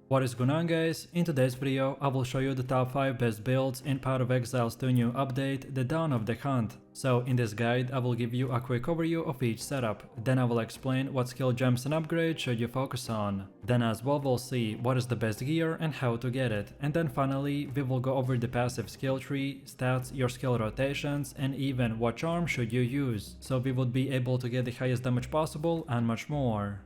What is going on, guys? In today's video I will show you the top 5 best builds in part of Exile's 2 new update, the Dawn of the Hunt. So in this guide I will give you a quick overview of each setup, then I will explain what skill gems and upgrades should you focus on. Then as well we'll see what is the best gear and how to get it, and then finally we will go over the passive skill tree, stats, your skill rotations, and even what charm should you use, so we would be able to get the highest damage possible and much more.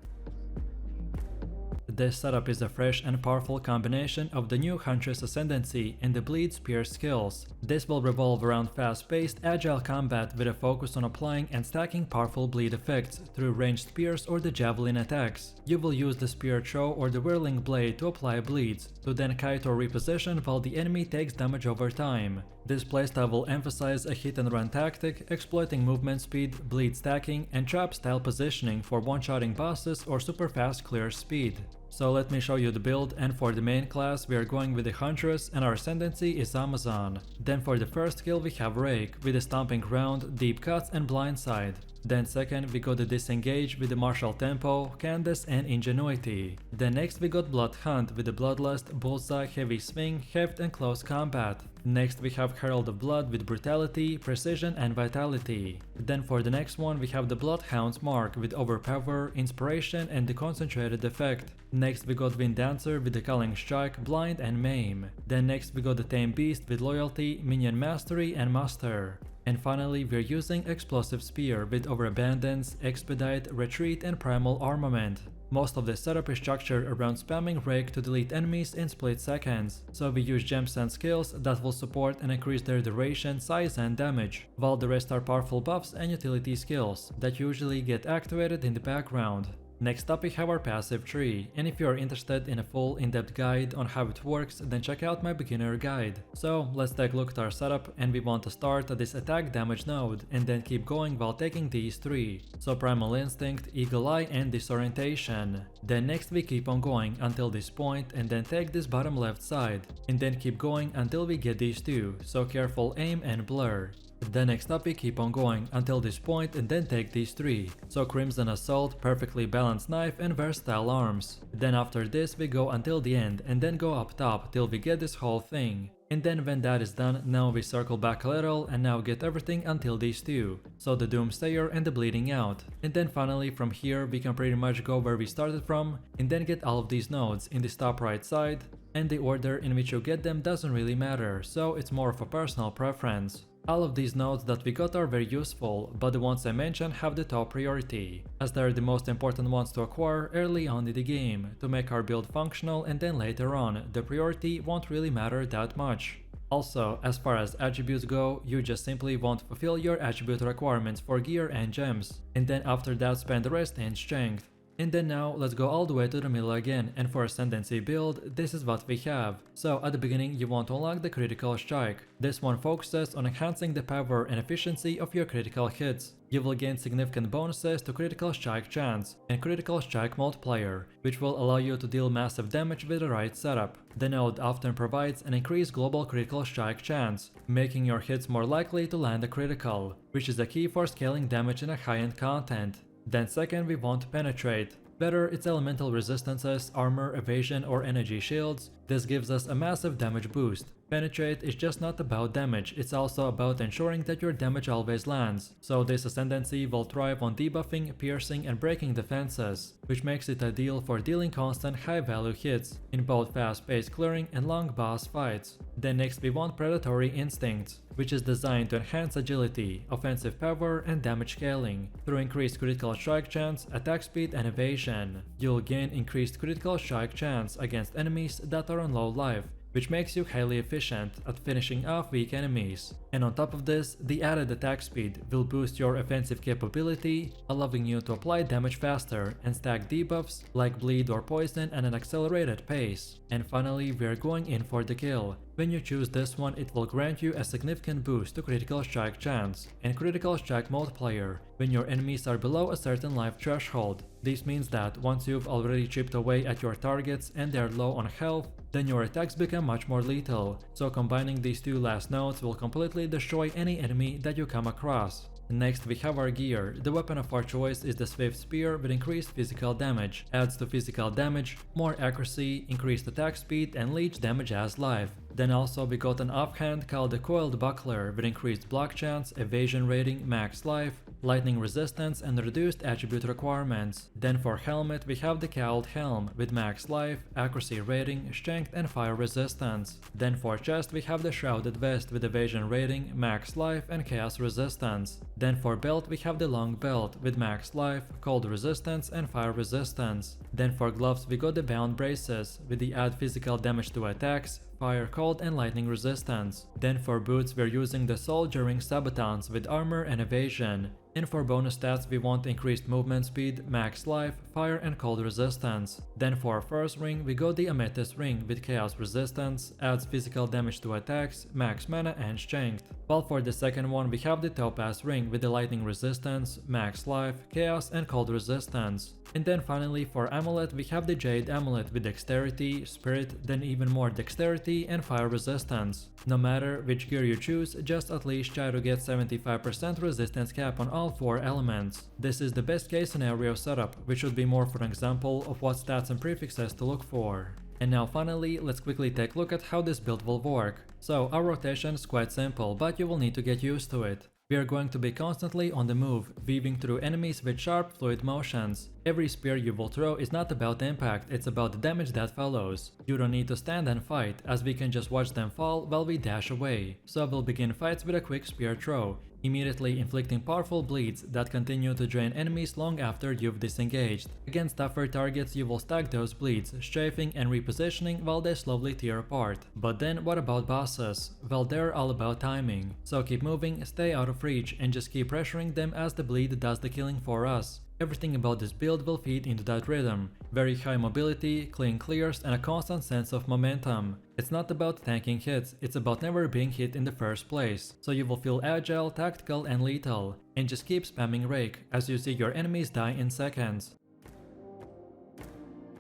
This setup is a fresh and powerful combination of the new Huntress Ascendancy and the Bleed Spear skills. This will revolve around fast-paced, agile combat with a focus on applying and stacking powerful bleed effects through ranged spears or the javelin attacks. You will use the spear throw or the whirling blade to apply bleeds, to then kite or reposition while the enemy takes damage over time. This playstyle will emphasize a hit and run tactic, exploiting movement speed, bleed stacking, and trap style positioning for one-shotting bosses or super fast clear speed. So let me show you the build, and for the main class we are going with the Huntress and our ascendancy is Amazon. Then for the first skill we have Rake with the stomping ground, deep cuts and blindside. Then second we got the Disengage with the martial tempo, Candace and ingenuity. Then next we got Blood Hunt with the bloodlust, bullseye, heavy swing, heft and close combat. Next we have Herald of Blood with brutality, precision and vitality. Then for the next one we have the Bloodhound's Mark with overpower, inspiration and the concentrated effect. Next we got Wind Dancer with the Culling Strike, blind and maim. Then next we got the Tame Beast with loyalty, minion mastery and muster. And finally we're using Explosive Spear with Overabundance, Expedite, Retreat and Primal Armament. Most of the setup is structured around spamming Rake to delete enemies in split seconds, so we use gems and skills that will support and increase their duration, size and damage, while the rest are powerful buffs and utility skills that usually get activated in the background. Next up we have our passive tree, and if you are interested in a full in-depth guide on how it works, then check out my beginner guide. So let's take a look at our setup, and we want to start at this attack damage node and then keep going while taking these 3. So Primal Instinct, Eagle Eye and Disorientation. Then next we keep on going until this point and then take this bottom left side, and then keep going until we get these 2, so careful aim and blur. Then next up we keep on going until this point and then take these 3, so Crimson Assault, perfectly balanced knife and versatile arms. Then after this we go until the end and then go up top till we get this whole thing. And then when that is done, now we circle back a little and now get everything until these 2, so the Doomsayer and the Bleeding Out. And then finally from here we can pretty much go where we started from and then get all of these nodes in this top right side, and the order in which you get them doesn't really matter, so it's more of a personal preference. All of these nodes that we got are very useful, but the ones I mentioned have the top priority, as they are the most important ones to acquire early on in the game, to make our build functional, and then later on, the priority won't really matter that much. Also, as far as attributes go, you just simply won't fulfill your attribute requirements for gear and gems, and then after that spend the rest in strength. And then now let's go all the way to the middle again, and for Ascendancy build, this is what we have. So at the beginning you want to unlock the Critical Strike. This one focuses on enhancing the power and efficiency of your critical hits. You will gain significant bonuses to Critical Strike chance and Critical Strike multiplier, which will allow you to deal massive damage with the right setup. The node often provides an increased global Critical Strike chance, making your hits more likely to land a critical, which is a key for scaling damage in a high-end content. Then second we want Penetrate. Whether it's elemental resistances, armor, evasion or energy shields, this gives us a massive damage boost. Penetrate is just not about damage, it's also about ensuring that your damage always lands, so this ascendancy will thrive on debuffing, piercing and breaking defenses, which makes it ideal for dealing constant high value hits in both fast-paced clearing and long boss fights. Then next we want Predatory Instincts, which is designed to enhance agility, offensive power and damage scaling through increased critical strike chance, attack speed and evasion. You'll gain increased critical strike chance against enemies that are on low life, which makes you highly efficient at finishing off weak enemies. And on top of this, the added attack speed will boost your offensive capability, allowing you to apply damage faster and stack debuffs like bleed or poison at an accelerated pace. And finally, we are going in for the kill. When you choose this one, it will grant you a significant boost to Critical Strike chance and Critical Strike multiplier when your enemies are below a certain life threshold. This means that once you've already chipped away at your targets and they are low on health, then your attacks become much more lethal, so combining these 2 last nodes will completely destroy any enemy that you come across. Next we have our gear. The weapon of our choice is the Swift Spear with increased physical damage, adds to physical damage, more accuracy, increased attack speed and leech damage as life. Then also we got an offhand called the Coiled Buckler with increased block chance, evasion rating, max life, lightning resistance and reduced attribute requirements. Then for helmet we have the Cowled Helm with max life, accuracy rating, strength and fire resistance. Then for chest we have the Shrouded Vest with evasion rating, max life and chaos resistance. Then for belt we have the Long Belt with max life, cold resistance and fire resistance. Then for gloves we got the Bound Braces with the add physical damage to attacks, fire, cold and lightning resistance. Then for boots we're using the Soldiering Sabatons with armor and evasion. And for bonus stats we want increased movement speed, max life, fire and cold resistance. Then for our first ring we got the Amethyst Ring with chaos resistance, adds physical damage to attacks, max mana and strength. While for the second one we have the Topaz Ring with the lightning resistance, max life, chaos and cold resistance. And then finally for amulet we have the Jade Amulet with dexterity, spirit, then even more dexterity and fire resistance. No matter which gear you choose, just at least try to get 75% resistance cap on all 4 elements. This is the best case scenario setup, which should be more for an example of what stats and prefixes to look for. And now finally, let's quickly take a look at how this build will work. So our rotation is quite simple, but you will need to get used to it. We are going to be constantly on the move, weaving through enemies with sharp fluid motions. Every spear you will throw is not about impact, it's about the damage that follows. You don't need to stand and fight, as we can just watch them fall while we dash away. So we'll begin fights with a quick spear throw, immediately inflicting powerful bleeds that continue to drain enemies long after you've disengaged. Against tougher targets you will stack those bleeds, strafing and repositioning while they slowly tear apart. But then what about bosses? Well, they're all about timing. So keep moving, stay out of reach and just keep pressuring them as the bleed does the killing for us. Everything about this build will feed into that rhythm. Very high mobility, clean clears and a constant sense of momentum. It's not about tanking hits, it's about never being hit in the first place. So you will feel agile, tactical and lethal. And just keep spamming Rake as you see your enemies die in seconds.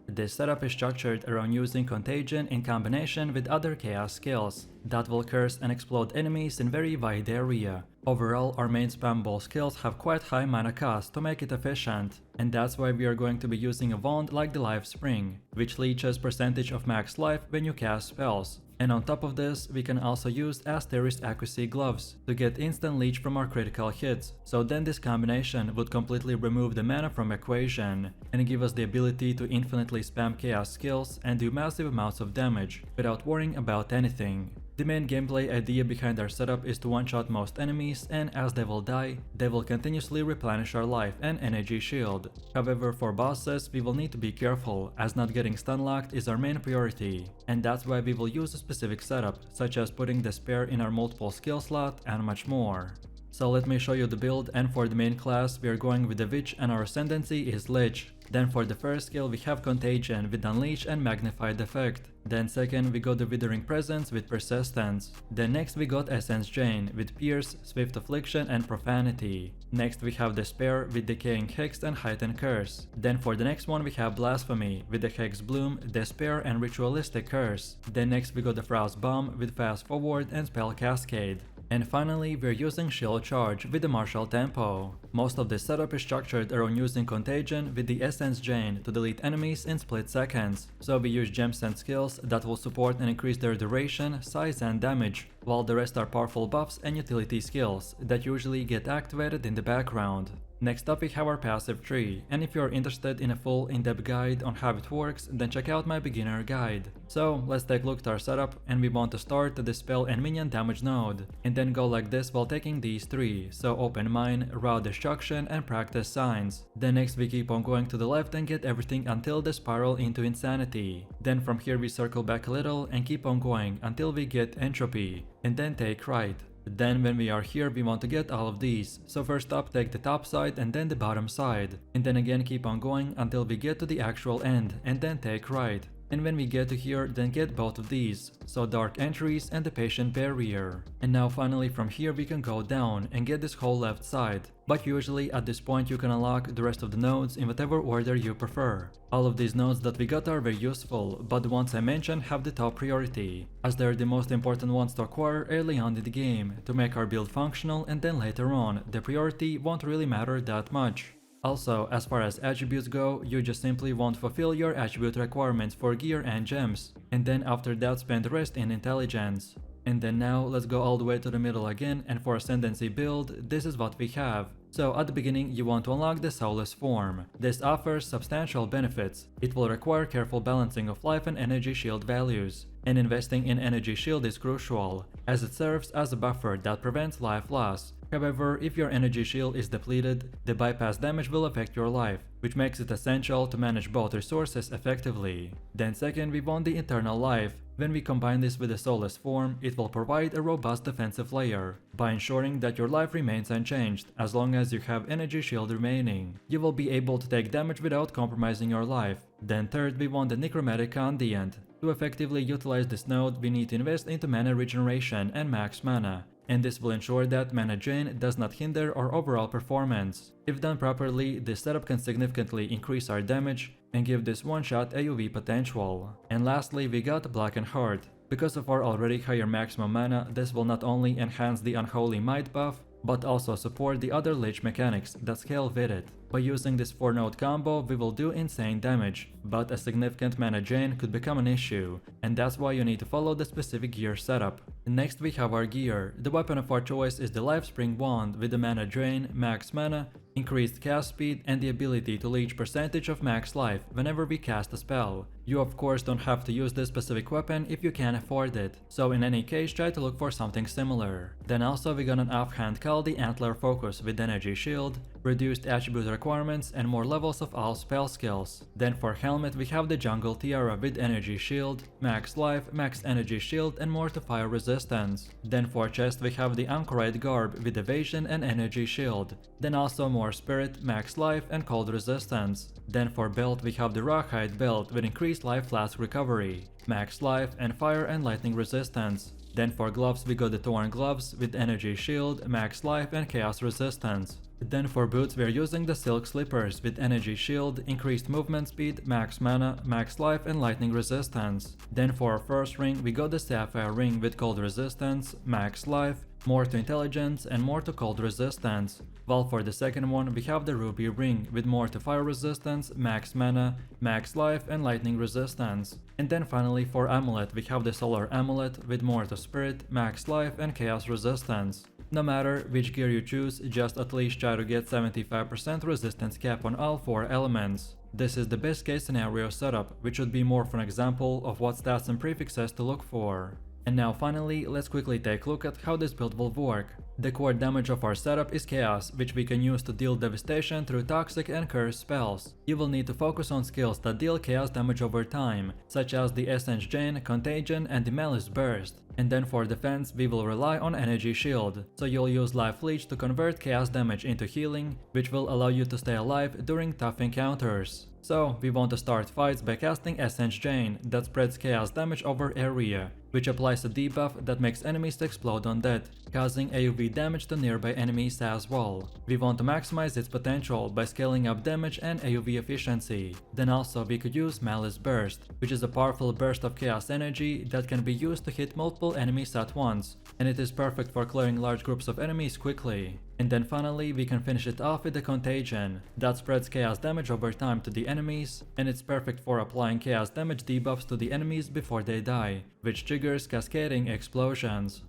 This setup is structured around using Contagion in combination with other chaos skills that will curse and explode enemies in very wide area. Overall, our main spammable skills have quite high mana cost to make it efficient, and that's why we are going to be using a wand like the Life Spring, which leeches percentage of max life when you cast spells. And on top of this, we can also use Asterisk Accuracy Gloves to get instant leech from our critical hits, so then this combination would completely remove the mana from equation, and give us the ability to infinitely spam chaos skills and do massive amounts of damage, without worrying about anything. The main gameplay idea behind our setup is to one-shot most enemies, and as they will die, they will continuously replenish our life and energy shield. However, for bosses, we will need to be careful, as not getting stun-locked is our main priority, and that's why we will use a specific setup, such as putting the spare in our multiple skill slot and much more. So let me show you the build, and for the main class we are going with the Witch and our ascendancy is Lich. Then for the first skill we have Contagion with Unleash and Magnified Effect. Then second we got the Withering Presence with Persistence. Then next we got Essence Drain with Pierce, Swift Affliction and Profanity. Next we have Despair with Decaying Hex and Heightened Curse. Then for the next one we have Blasphemy with the Hex Bloom, Despair and Ritualistic Curse. Then next we got the Frost Bomb with Fast Forward and Spell Cascade. And finally, we're using Shield Charge with the Martial Tempo. Most of this setup is structured around using Contagion with the Essence Drain to delete enemies in split seconds. So we use gems and skills that will support and increase their duration, size and damage, while the rest are powerful buffs and utility skills that usually get activated in the background. Next up we have our passive tree, and if you are interested in a full in-depth guide on how it works, then check out my beginner guide. So let's take a look at our setup, and we want to start at the spell and minion damage node, and then go like this while taking these three, so open mine, raw destruction and practice signs. Then next we keep on going to the left and get everything until the spiral into insanity. Then from here we circle back a little and keep on going until we get entropy, and then take right. Then when we are here we want to get all of these, so first up take the top side and then the bottom side, and then again keep on going until we get to the actual end and then take right. And when we get to here, then get both of these, so Dark Entries and the Patient Barrier. And now finally from here we can go down and get this whole left side. But usually at this point you can unlock the rest of the nodes in whatever order you prefer. All of these nodes that we got are very useful, but the ones I mentioned have the top priority, as they're the most important ones to acquire early on in the game to make our build functional, and then later on the priority won't really matter that much. Also, as far as attributes go, you just simply won't fulfill your attribute requirements for gear and gems, and then after that spend the rest in intelligence. And then now let's go all the way to the middle again, and for Ascendancy build, this is what we have. So at the beginning you want to unlock the Soulless form. This offers substantial benefits. It will require careful balancing of life and energy shield values, and investing in energy shield is crucial, as it serves as a buffer that prevents life loss. However, if your energy shield is depleted, the bypass damage will affect your life, which makes it essential to manage both resources effectively. Then second, we want the Eternal Life. When we combine this with the Soulless form, it will provide a robust defensive layer, by ensuring that your life remains unchanged as long as you have energy shield remaining. You will be able to take damage without compromising your life. Then third, we want the Necromantic Condient. To effectively utilize this node, we need to invest into mana regeneration and max mana, and this will ensure that mana drain does not hinder our overall performance. If done properly, this setup can significantly increase our damage and give this one-shot AoE potential. And lastly, we got Blackened Heart. Because of our already higher maximum mana, this will not only enhance the Unholy Might buff, but also support the other lich mechanics that scale with it. By using this 4-node combo, we will do insane damage, but a significant mana drain could become an issue, and that's why you need to follow the specific gear setup. Next we have our gear. The weapon of our choice is the Lifespring Wand with the mana drain, max mana, increased cast speed, and the ability to leech percentage of max life whenever we cast a spell. You of course don't have to use this specific weapon if you can afford it, so in any case try to look for something similar. Then also we got an offhand called the Antler Focus with energy shield, reduced attribute requirements, and more levels of all spell skills. Then for helmet we have the Jungle Tiara with energy shield, max life, max energy shield, and more to fire resistance. Then for chest we have the Anchorite Garb with evasion and energy shield. Then also more spirit, max life, and cold resistance. Then for belt we have the Rawhide Belt with increased life flask recovery, max life, and fire and lightning resistance. Then for gloves we got the Torn Gloves with energy shield, max life, and chaos resistance. Then for boots we are using the Silk Slippers with energy shield, increased movement speed, max mana, max life, and lightning resistance. Then for our first ring we got the Sapphire Ring with cold resistance, max life, more to intelligence, and more to cold resistance. While for the second one we have the Ruby Ring with more to fire resistance, max mana, max life, and lightning resistance. And then finally for amulet we have the Solar Amulet with more to spirit, max life, and chaos resistance. No matter which gear you choose, just at least try to get 75% resistance cap on all 4 elements. This is the best case scenario setup, which should be more of an example of what stats and prefixes to look for. And now finally, let's quickly take a look at how this build will work. The core damage of our setup is Chaos, which we can use to deal devastation through toxic and curse spells. You will need to focus on skills that deal Chaos damage over time, such as the Essence Drain, Contagion, and the Malice Burst. And then for defense, we will rely on Energy Shield, so you'll use Life Leech to convert Chaos damage into healing, which will allow you to stay alive during tough encounters. So, we want to start fights by casting Essence Drain that spreads Chaos damage over area, which applies a debuff that makes enemies explode on death, causing AoE damage to nearby enemies as well. We want to maximize its potential by scaling up damage and AoE efficiency. Then also we could use Malice Burst, which is a powerful burst of Chaos energy that can be used to hit multiple enemies at once, and it is perfect for clearing large groups of enemies quickly. And then finally we can finish it off with the Contagion, that spreads Chaos damage over time to the enemies, and it's perfect for applying Chaos damage debuffs to the enemies before they die, which triggers cascading explosions.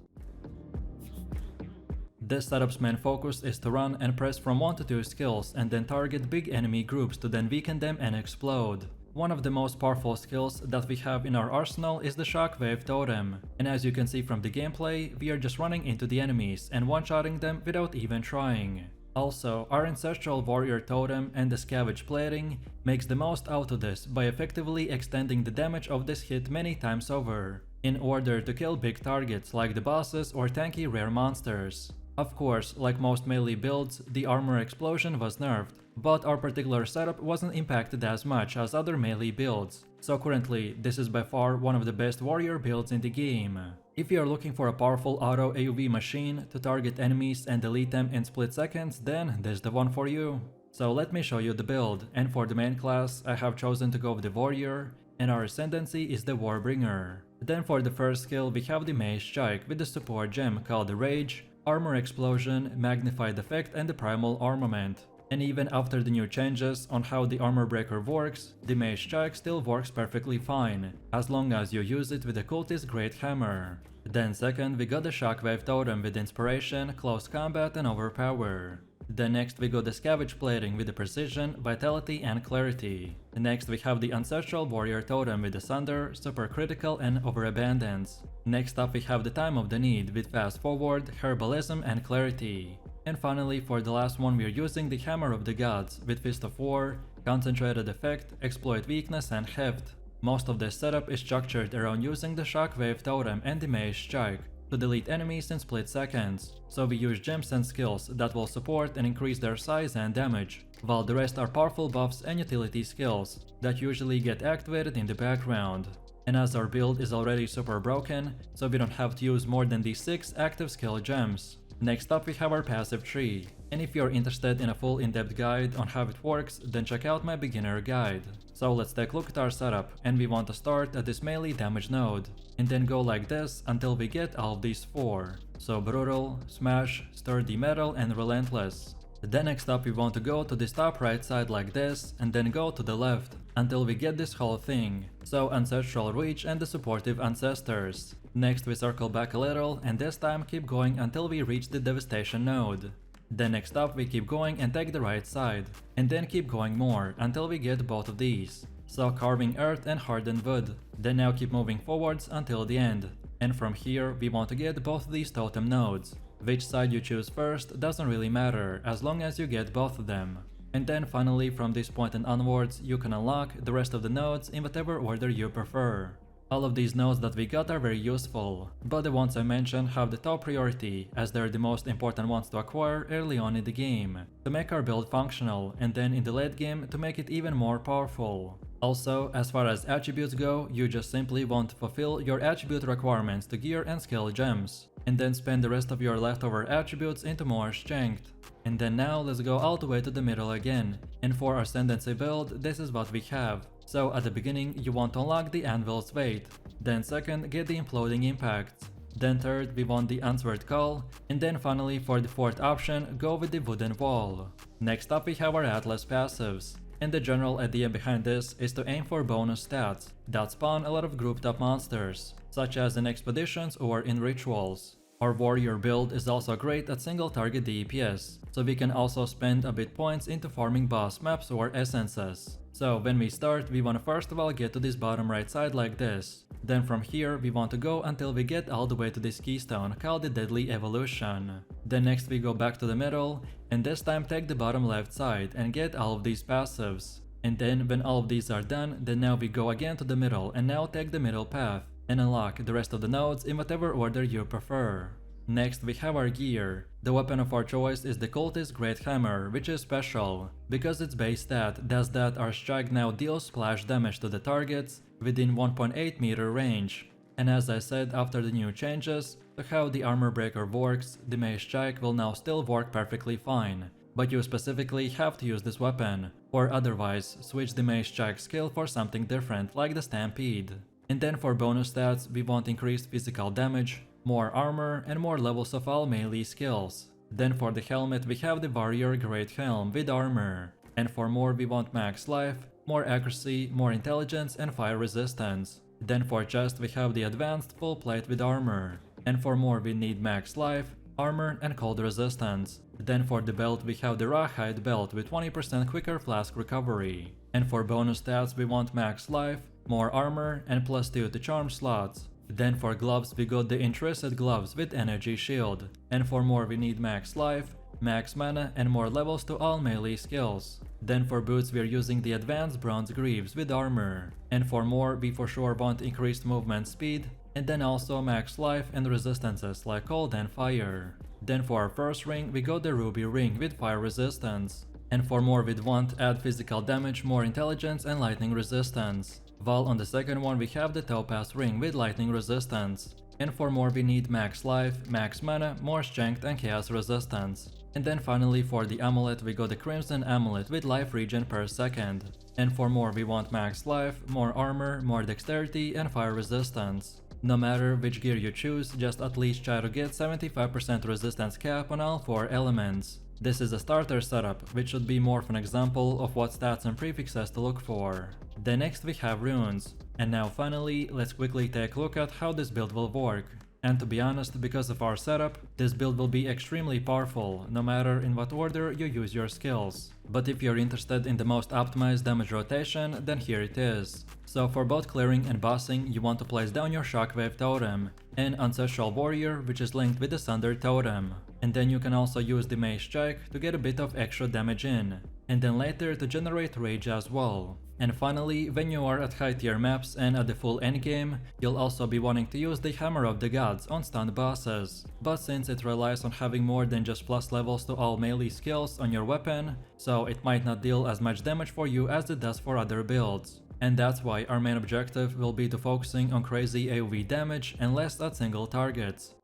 This setup's main focus is to run and press from 1 to 2 skills and then target big enemy groups to then weaken them and explode. One of the most powerful skills that we have in our arsenal is the Shockwave totem, and as you can see from the gameplay, we are just running into the enemies and one-shotting them without even trying. Also, our Ancestral Warrior totem and the Scavenge plating makes the most out of this by effectively extending the damage of this hit many times over, in order to kill big targets like the bosses or tanky rare monsters. Of course, like most melee builds, the armor explosion was nerfed, but our particular setup wasn't impacted as much as other melee builds, so currently this is by far one of the best warrior builds in the game. If you are looking for a powerful auto AoV machine to target enemies and delete them in split seconds, then this is the one for you. So let me show you the build, and for the main class I have chosen to go with the warrior, and our ascendancy is the warbringer. Then for the first skill we have the mage strike with the support gem called the rage, armor explosion, magnified effect and the primal armament. And even after the new changes on how the armor breaker works, the mage strike still works perfectly fine, as long as you use it with the cultist great hammer. Then second we got the Shockwave totem with inspiration, close combat and overpower. Then next we got the scavenge plating with the precision, vitality and clarity. Next we have the ancestral warrior totem with the sunder, super critical and overabundance. Next up we have the time of the need with fast forward, herbalism and clarity. And finally for the last one we are using the hammer of the gods with fist of war, concentrated effect, exploit weakness and heft. Most of this setup is structured around using the Shockwave totem and the mage strike to delete enemies in split seconds, so we use gems and skills that will support and increase their size and damage, while the rest are powerful buffs and utility skills that usually get activated in the background. And as our build is already super broken, so we don't have to use more than these 6 active skill gems. Next up we have our passive tree, and if you're interested in a full in-depth guide on how it works, then check out my beginner guide. So let's take a look at our setup, and we want to start at this melee damage node, and then go like this until we get all of these 4. So brutal, smash, sturdy metal and relentless. Then next up we want to go to this top right side like this, and then go to the left until we get this whole thing. So ancestral reach and the supportive ancestors. Next we circle back a little and this time keep going until we reach the devastation node. Then next up we keep going and take the right side, and then keep going more until we get both of these. So carving earth and hardened wood. Then now keep moving forwards until the end. And from here we want to get both of these totem nodes. Which side you choose first doesn't really matter as long as you get both of them. And then finally from this point and onwards you can unlock the rest of the nodes in whatever order you prefer. All of these nodes that we got are very useful, but the ones I mentioned have the top priority as they're the most important ones to acquire early on in the game, to make our build functional, and then in the late game to make it even more powerful. Also, as far as attributes go, you just simply want to fulfill your attribute requirements to gear and skill gems, and then spend the rest of your leftover attributes into more strength. And then now let's go all the way to the middle again, and for our ascendancy build this is what we have. So at the beginning you want to unlock the anvil's weight, then second get the imploding impacts, then third we want the answered call, and then finally for the fourth option go with the wooden wall. Next up we have our atlas passives, and the general idea behind this is to aim for bonus stats that spawn a lot of grouped up monsters, such as in expeditions or in rituals. Our warrior build is also great at single target DPS, so we can also spend a bit points into farming boss maps or essences. So when we start, we want to first of all get to this bottom right side like this. Then from here we want to go until we get all the way to this keystone called the Deadly Evolution. Then next we go back to the middle, and this time take the bottom left side and get all of these passives. And then when all of these are done, then now we go again to the middle and now take the middle path and unlock the rest of the nodes in whatever order you prefer. Next we have our gear. The weapon of our choice is the cultist great hammer, which is special because its base stat does that our strike now deals splash damage to the targets within 1.8 meter range. And as I said, after the new changes to how the armor breaker works, the mage strike will now still work perfectly fine, but you specifically have to use this weapon, or otherwise switch the mage strike skill for something different like the stampede. And then for bonus stats we want increased physical damage, more armor and more levels of all melee skills. Then for the helmet we have the warrior great helm with armor. And for more we want max life, more accuracy, more intelligence and fire resistance. Then for chest we have the advanced full plate with armor. And for more we need max life, armor and cold resistance. Then for the belt we have the rawhide belt with 20% quicker flask recovery. And for bonus stats we want max life, more armor and +2 to charm slots. Then for gloves we got the interested gloves with energy shield, and for more we need max life, max mana and more levels to all melee skills. Then for boots we are using the advanced bronze greaves with armor, and for more we for sure want increased movement speed, and then also max life and resistances like cold and fire. Then for our first ring we got the ruby ring with fire resistance. And for more we'd want add physical damage, more intelligence and lightning resistance. While on the second one we have the topaz ring with lightning resistance. And for more we need max life, max mana, more strength and chaos resistance. And then finally for the amulet we got the crimson amulet with life regen per second. And for more we want max life, more armor, more dexterity and fire resistance. No matter which gear you choose, just at least try to get 75% resistance cap on all 4 elements. This is a starter setup, which should be more of an example of what stats and prefixes to look for. Then next we have runes. And now finally, let's quickly take a look at how this build will work. And to be honest, because of our setup, this build will be extremely powerful, no matter in what order you use your skills. But if you're interested in the most optimized damage rotation, then here it is. So for both clearing and bossing, you want to place down your Shockwave totem, and Ancestral Warrior, which is linked with the Sunder totem. And then you can also use the Mage Strike to get a bit of extra damage in, and then later to generate rage as well. And finally, when you are at high tier maps and at the full endgame, you'll also be wanting to use the Hammer of the Gods on stunned bosses. But since it relies on having more than just plus levels to all melee skills on your weapon, so it might not deal as much damage for you as it does for other builds. And that's why our main objective will be to focusing on crazy AoE damage and less at single targets.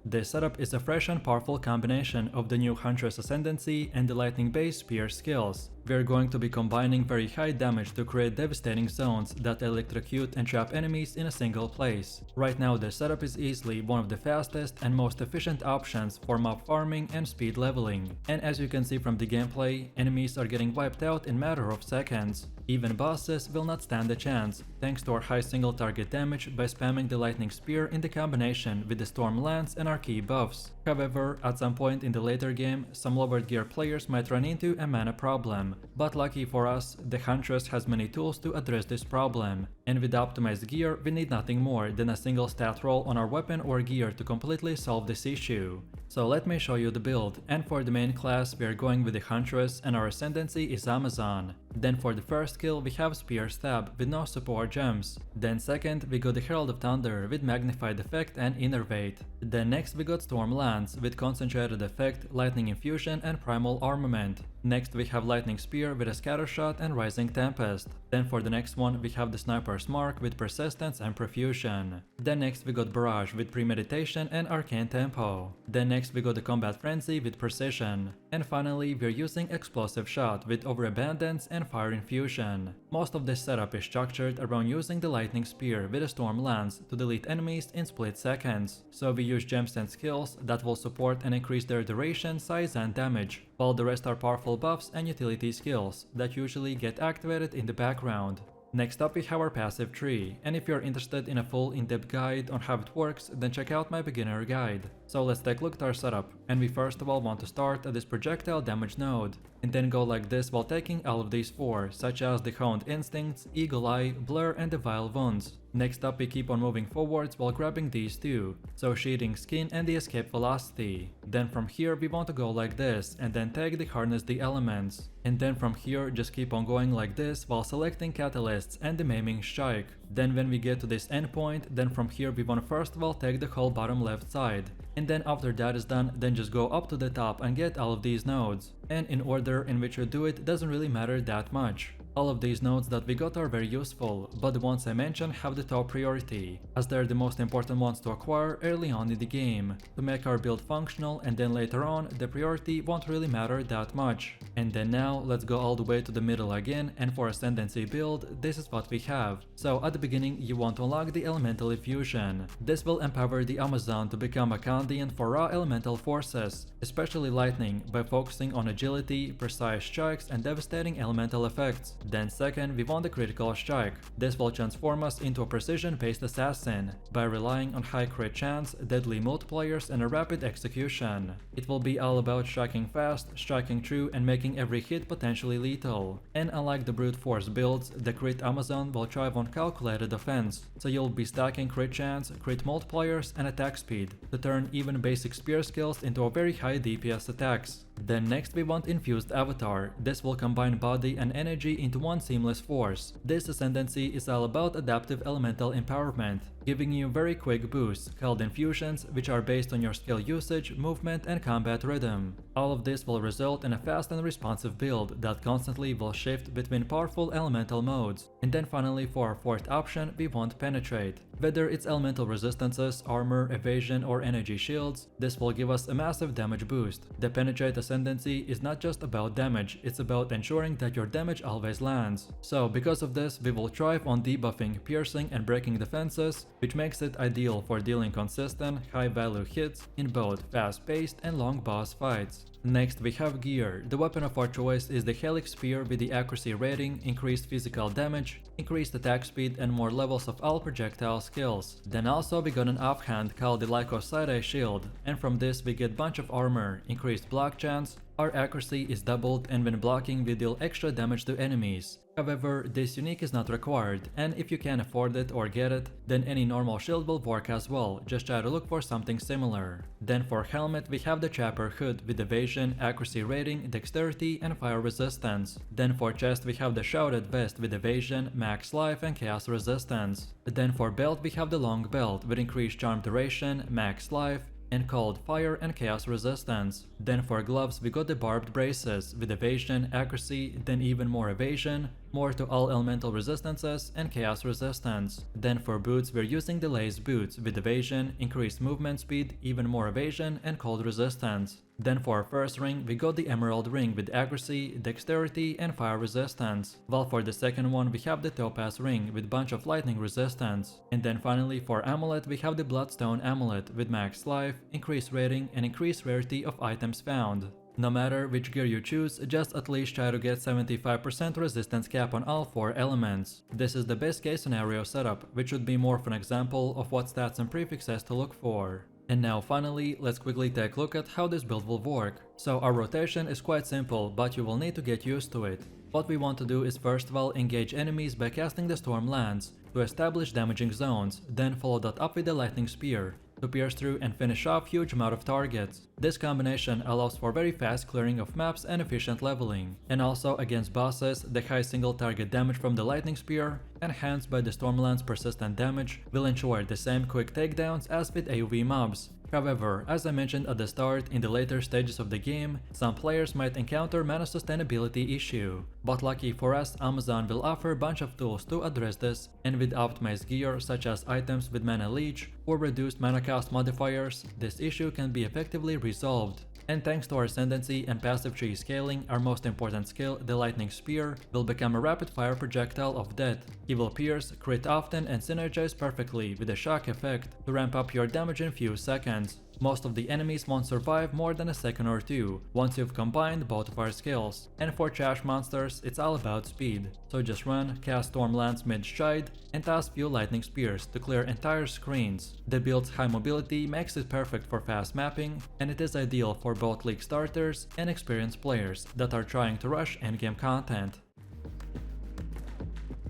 This setup is a fresh and powerful combination of the new Huntress Ascendancy and the lightning-based spear skills. We're going to be combining very high damage to create devastating zones that electrocute and trap enemies in a single place. Right now this setup is easily one of the fastest and most efficient options for mob farming and speed leveling. And as you can see from the gameplay, enemies are getting wiped out in a matter of seconds. Even bosses will not stand a chance, thanks to our high single target damage by spamming the lightning spear in the combination with the storm lance and our key buffs. However, at some point in the later game, some lower gear players might run into a mana problem. But lucky for us, the Huntress has many tools to address this problem, and with optimized gear we need nothing more than a single stat roll on our weapon or gear to completely solve this issue. So let me show you the build, and for the main class we are going with the Huntress and our ascendancy is Amazon. Then for the first skill we have Spear Stab with no support gems. Then second we got the Herald of Thunder with magnified effect and innervate. Then next we got Storm Lance with concentrated effect, lightning infusion and primal armament. Next we have Lightning Spear with a scatter shot and Rising Tempest. Then for the next one we have the Sniper's Mark with persistence and profusion. Then next we got Barrage with premeditation and arcane tempo. Then next we got the Combat Frenzy with precision. And finally we're using Explosive Shot with overabundance and fire infusion. Most of this setup is structured around using the Lightning Spear with a Storm Lance to delete enemies in split seconds. So we use gems and skills that will support and increase their duration, size and damage, while the rest are powerful buffs and utility skills that usually get activated in the background. Next up we have our passive tree, and if you're interested in a full in-depth guide on how it works, then check out my beginner guide. So let's take a look at our setup, and we first of all want to start at this projectile damage node, and then go like this while taking all of these 4, such as the Honed Instincts, Eagle Eye, Blur and the Vile Wounds. Next up we keep on moving forwards while grabbing these 2, so Sheathing Skin and the Escape Velocity. Then from here we want to go like this, and then take the Harness the Elements. And then from here just keep on going like this while selecting Catalysts and the Maiming Strike. Then when we get to this endpoint, then from here we want to first of all take the whole bottom left side. And then after that is done, then just go up to the top and get all of these nodes. And in order in which you do it doesn't really matter that much. All of these nodes that we got are very useful, but the ones I mentioned have the top priority, as they're the most important ones to acquire early on in the game, to make our build functional, and then later on the priority won't really matter that much. And then now let's go all the way to the middle again, and for Ascendancy build this is what we have. So at the beginning you want to unlock the Elemental Infusion. This will empower the Amazon to become a conduit for raw elemental forces, especially lightning, by focusing on agility, precise strikes and devastating elemental effects. Then second, we want the Critical Strike. This will transform us into a precision-based assassin, by relying on high crit chance, deadly multipliers and a rapid execution. It will be all about striking fast, striking true and making every hit potentially lethal. And unlike the brute force builds, the Crit Amazon will thrive on calculated offense, so you'll be stacking crit chance, crit multipliers and attack speed to turn even basic spear skills into a very high DPS attacks. Then next we want Infused Avatar. This will combine body and energy into one seamless force. This ascendancy is all about adaptive elemental empowerment, giving you very quick boosts called infusions, which are based on your skill usage, movement and combat rhythm. All of this will result in a fast and responsive build that constantly will shift between powerful elemental modes. And then finally for our fourth option we want Penetrate. Whether it's elemental resistances, armor, evasion or energy shields, this will give us a massive damage boost. The Penetrate ascendancy is not just about damage, it's about ensuring that your damage always lands. So because of this, we will thrive on debuffing, piercing and breaking defenses, which makes it ideal for dealing consistent, high value hits in both fast-paced and long boss fights. Next we have gear. The weapon of our choice is the Helix Spear with the accuracy rating, increased physical damage, increased attack speed and more levels of all projectile skills. Then also we got an offhand called the Lycoside Shield, and from this we get bunch of armor, increased block chance, our accuracy is doubled and when blocking we deal extra damage to enemies. However, this unique is not required, and if you can afford it or get it, then any normal shield will work as well, just try to look for something similar. Then for helmet we have the Trapper Hood with evasion, accuracy rating, dexterity and fire resistance. Then for chest we have the Shrouded Vest with evasion, max life and chaos resistance. Then for belt we have the Long Belt with increased charm duration, max life, and called fire and chaos resistance. Then for gloves we got the barbed braces with evasion, accuracy, then even more evasion, more to all elemental resistances and chaos resistance. Then for boots we're using the lace boots with evasion, increased movement speed, even more evasion and cold resistance. Then for our first ring we got the emerald ring with accuracy, dexterity and fire resistance, while for the second one we have the topaz ring with bunch of lightning resistance. And then finally for amulet we have the bloodstone amulet with max life, increased rating and increased rarity of items found. No matter which gear you choose, just at least try to get 75% resistance cap on all 4 elements. This is the best case scenario setup, which would be more of an example of what stats and prefixes to look for. And now finally, let's quickly take a look at how this build will work. So our rotation is quite simple, but you will need to get used to it. What we want to do is first of all engage enemies by casting the Storm Lance to establish damaging zones, then follow that up with the Lightning Spear to pierce through and finish off huge amount of targets. This combination allows for very fast clearing of maps and efficient leveling. And also against bosses, the high single target damage from the Lightning Spear, enhanced by the Stormland's persistent damage, will ensure the same quick takedowns as with AoE mobs. However, as I mentioned at the start, in the later stages of the game, some players might encounter mana sustainability issue. But lucky for us, Amazon will offer a bunch of tools to address this, and with optimized gear such as items with mana leech or reduced mana cost modifiers, this issue can be effectively resolved. And thanks to our ascendancy and passive tree scaling, our most important skill, the Lightning Spear, will become a rapid fire projectile of death. He will pierce, crit often and synergize perfectly with a shock effect to ramp up your damage in few seconds. Most of the enemies won't survive more than a second or two once you've combined both of our skills. And for trash monsters, it's all about speed. So just run, cast Stormlance mid-stride, and toss few lightning spears to clear entire screens. The build's high mobility makes it perfect for fast mapping, and it is ideal for both league starters and experienced players that are trying to rush endgame content.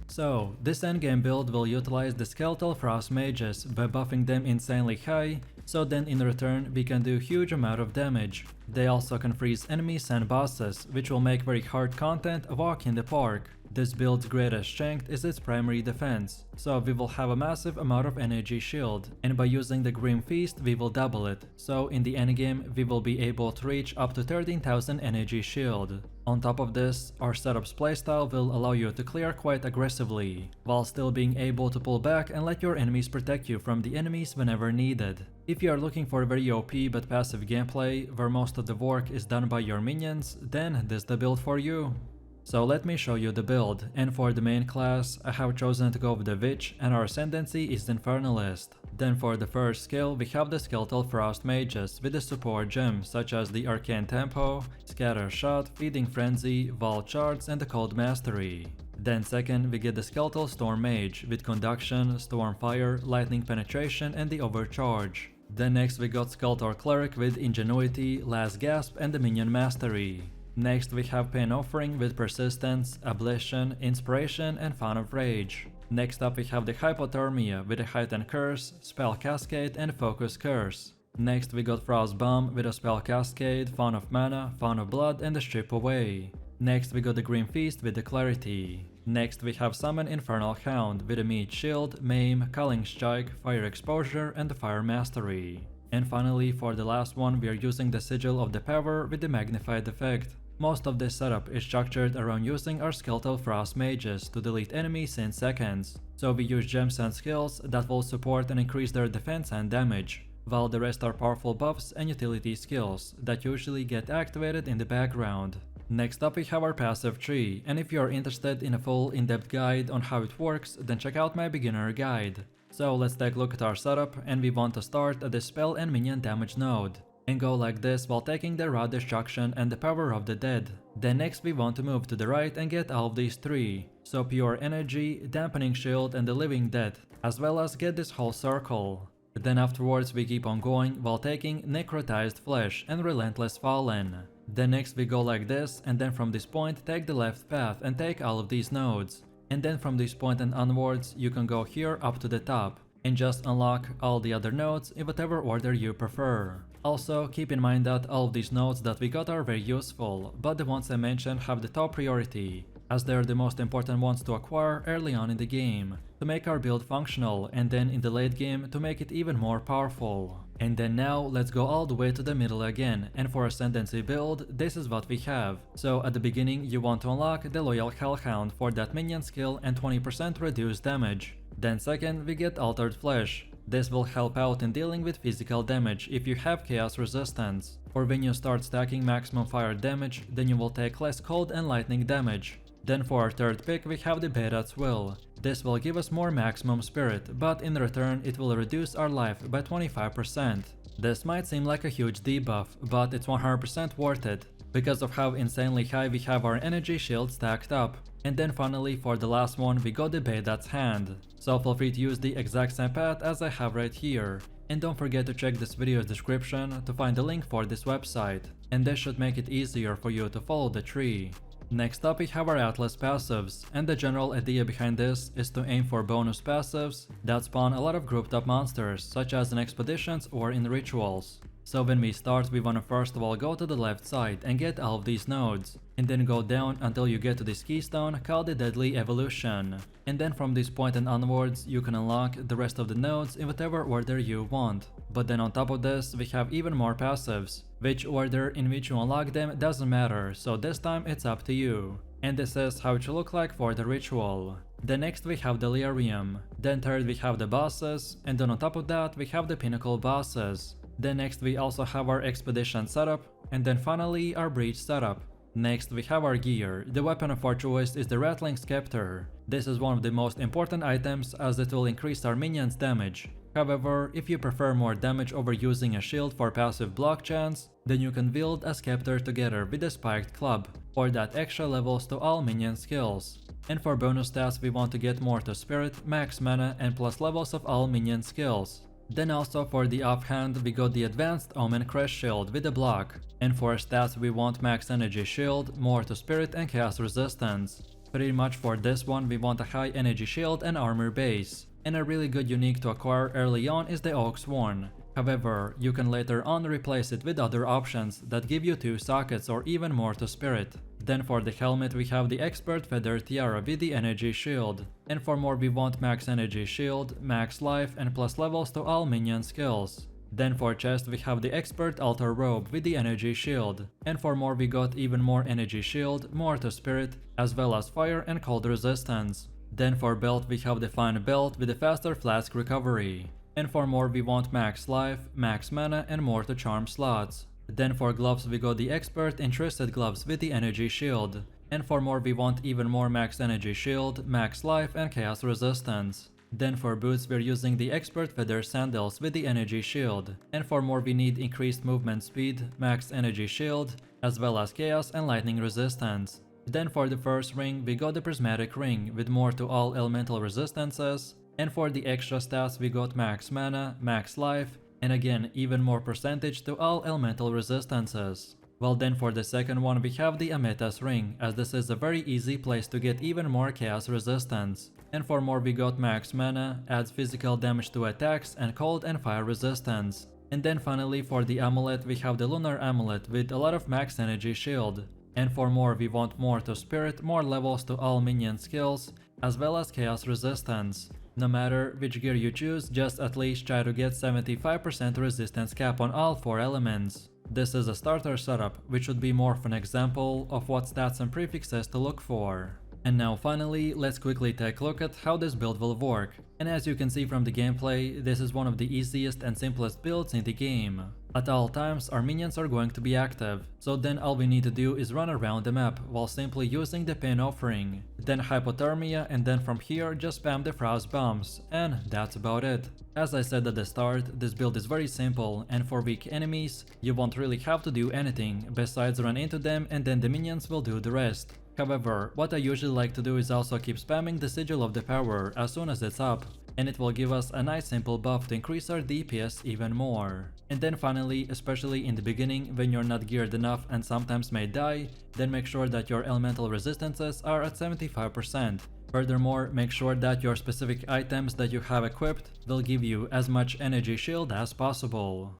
So, this endgame build will utilize the Skeletal Frost Mages by buffing them insanely high, so then in return we can do huge amount of damage. They also can freeze enemies and bosses, which will make very hard content a walk in the park. This build's greatest strength is its primary defense, so we will have a massive amount of energy shield, and by using the Grim Feast we will double it, so in the endgame we will be able to reach up to 13,000 energy shield. On top of this, our setup's playstyle will allow you to clear quite aggressively, while still being able to pull back and let your enemies protect you from the enemies whenever needed. If you are looking for very OP but passive gameplay, where most of the work is done by your minions, then this is the build for you. So let me show you the build, and for the main class, I have chosen to go with the Witch and our ascendancy is Infernalist. Then for the first skill, we have the Skeletal Frost Mages with the support gems such as the Arcane Tempo, Scatter Shot, Feeding Frenzy, Vault Shards and the Cold Mastery. Then second, we get the Skeletal Storm Mage with Conduction, Storm Fire, Lightning Penetration and the Overcharge. Then next we got Skeletor Cleric with Ingenuity, Last Gasp and the Minion Mastery. Next we have Pain Offering with Persistence, Ablution, Inspiration and Fan of Rage. Next up we have the Hypothermia with a Heightened Curse, Spell Cascade and Focus Curse. Next we got Frost Bomb with a spell cascade, Fawn of Mana, Fawn of Blood and the Strip Away. Next we got the Grim Feast with the Clarity. Next we have Summon Infernal Hound with a Meat Shield, Maim, Culling Strike, Fire Exposure and the Fire Mastery. And finally for the last one we are using the Sigil of the Power with the Magnified effect. Most of this setup is structured around using our Skeletal Frost mages to delete enemies in seconds. So we use gems and skills that will support and increase their defense and damage, while the rest are powerful buffs and utility skills that usually get activated in the background. Next up we have our passive tree, and if you are interested in a full in-depth guide on how it works, then check out my beginner guide. So let's take a look at our setup, and we want to start at the spell and minion damage node, and go like this while taking the Raw Destruction and the Power of the Dead. Then next we want to move to the right and get all of these three, so Pure Energy, Dampening Shield and the Living Dead, as well as get this whole circle. Then afterwards we keep on going while taking Necrotized Flesh and Relentless Fallen. Then next we go like this, and then from this point take the left path and take all of these nodes. And then from this point and onwards you can go here up to the top and just unlock all the other nodes in whatever order you prefer. Also keep in mind that all of these nodes that we got are very useful, but the ones I mentioned have the top priority, as they are the most important ones to acquire early on in the game, to make our build functional, and then in the late game to make it even more powerful. And then now let's go all the way to the middle again, and for Ascendancy build, this is what we have. So at the beginning you want to unlock the Loyal Hellhound for that minion skill and 20% reduced damage. Then second we get Altered Flesh. This will help out in dealing with physical damage if you have chaos resistance, or when you start stacking maximum fire damage, then you will take less cold and lightning damage. Then for our third pick we have the Berat's Will. This will give us more maximum spirit, but in return it will reduce our life by 25%. This might seem like a huge debuff, but it's 100% worth it, because of how insanely high we have our energy shield stacked up. And then finally for the last one we got the Berat's Hand. So feel free to use the exact same path as I have right here. And don't forget to check this video's description to find the link for this website, and this should make it easier for you to follow the tree. Next up we have our Atlas passives, and the general idea behind this is to aim for bonus passives that spawn a lot of grouped up monsters, such as in expeditions or in rituals. So when we start we wanna first of all go to the left side and get all of these nodes, and then go down until you get to this keystone called the Deadly Evolution. And then from this point and onwards you can unlock the rest of the nodes in whatever order you want. But then on top of this we have even more passives. Which order in which you unlock them doesn't matter, so this time it's up to you. And this is how it should look like for the ritual. Then next we have the Lyrium. Then third we have the bosses, and then on top of that we have the pinnacle bosses. Then next we also have our expedition setup, and then finally our breach setup. Next we have our gear. The weapon of our choice is the Rattling Scepter. This is one of the most important items as it will increase our minions' damage. However, if you prefer more damage over using a shield for passive block chance, then you can wield a scepter together with a spiked club, or that extra levels to all minion skills. And for bonus stats we want to get more to spirit, max mana and plus levels of all minion skills. Then also for the offhand we got the advanced Omen Crest Shield with a block, and for stats we want max energy shield, more to spirit and chaos resistance. Pretty much for this one we want a high energy shield and armor base, and a really good unique to acquire early on is the Oak Sworn. However, you can later on replace it with other options that give you 2 sockets or even more to spirit. Then for the helmet we have the Expert Feather Tiara with the energy shield, and for more we want max energy shield, max life and plus levels to all minion skills. Then for chest we have the Expert Altar Robe with the energy shield, and for more we got even more energy shield, more to spirit, as well as fire and cold resistance. Then for belt we have the Fine Belt with the faster flask recovery, and for more we want max life, max mana and more to charm slots. Then for gloves we got the Expert Entrusted Gloves with the energy shield, and for more we want even more max energy shield, max life and chaos resistance. Then for boots we're using the Expert Feather Sandals with the energy shield, and for more we need increased movement speed, max energy shield, as well as chaos and lightning resistance. Then for the first ring we got the Prismatic Ring with more to all elemental resistances, and for the extra stats we got max mana, max life, and again even more percentage to all elemental resistances. Well then for the second one we have the Amethyst Ring, as this is a very easy place to get even more chaos resistance. And for more we got max mana, adds physical damage to attacks and cold and fire resistance. And then finally for the amulet we have the lunar amulet with a lot of max energy shield. And for more we want more to spirit, more levels to all minion skills, as well as chaos resistance. No matter which gear you choose, just at least try to get 75% resistance cap on all 4 elements. This is a starter setup, which would be more of an example of what stats and prefixes to look for. And now finally, let's quickly take a look at how this build will work. And as you can see from the gameplay, this is one of the easiest and simplest builds in the game. At all times, our minions are going to be active, so then all we need to do is run around the map while simply using the pain offering, then hypothermia, and then from here just spam the frost bombs, and that's about it. As I said at the start, this build is very simple, and for weak enemies, you won't really have to do anything besides run into them and then the minions will do the rest. However, what I usually like to do is also keep spamming the Sigil of the Power as soon as it's up, and it will give us a nice simple buff to increase our DPS even more. And then finally, especially in the beginning when you're not geared enough and sometimes may die, then make sure that your elemental resistances are at 75%. Furthermore, make sure that your specific items that you have equipped will give you as much energy shield as possible.